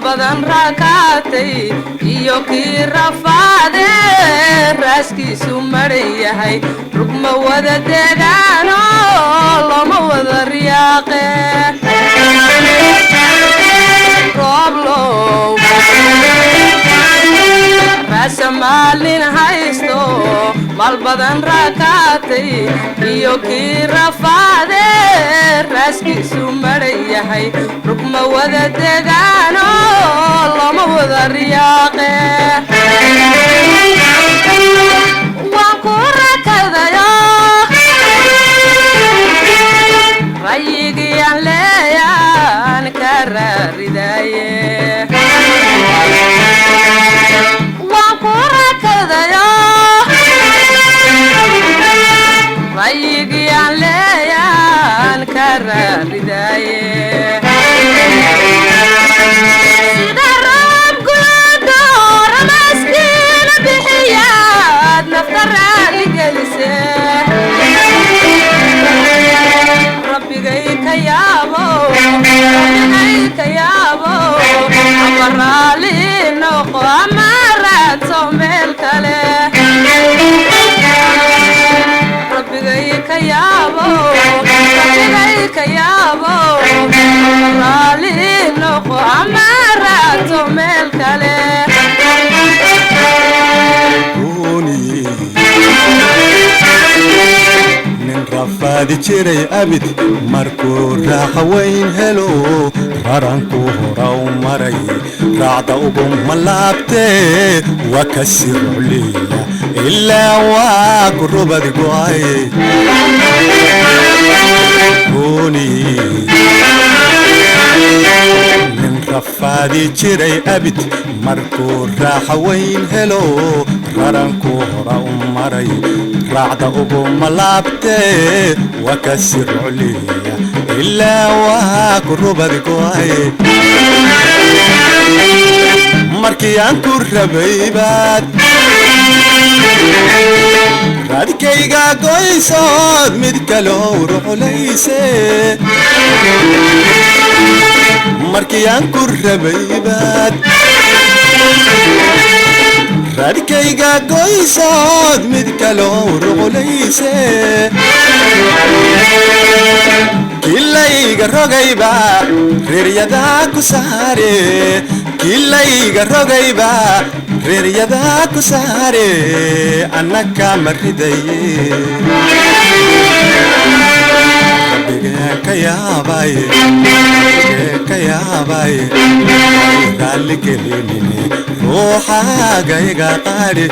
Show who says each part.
Speaker 1: badan raakaatay iyo kii rafaade raaskiisu maran yahay rugma wada degaano lama wada riyaaqe rooblow rasamaalin haysto mal badan raakaatay iyo kii rafaade raaskiisu maran yahay rugma wada degaano lama wada riyaaqe waan ku rakadayo rayigiyaan leeyaan ka raaridaye waan ku rakadayo rayigiyaan leeyaan ka raaridaye sida roob gudo ramaskiina bixiyaad nafta raali gelise rabbigay ka yaabo ama raali noqo ama raadso meel kale rabbigay ka yaabo raali noqo ama raadso meel kale
Speaker 2: rafaadi jiray abid markuu raaxa weyn helo raranku hora u maray raacda ugu malaabtee waa ka sirocliya ilaa waa ku rubad go'ay nin rafaadi jiray abid markuu raaxa weyn helo raranku hora u maray raacda ugu malaabtee waa ka sirocliya ilaa waa ku rubad go'ay markii aan ku rabay baad raadkayga goysood mid kaloo ruxulayse markii aan ku rabay baad raadkayga goysood mid kaloo ruxulayse kilayga rogayba reeryadaa ku saare kilayga rogayba reeryadaa ku saare annaka ma ridaye ka yaabay raalli gelinine ruuxaaga iga qaadhi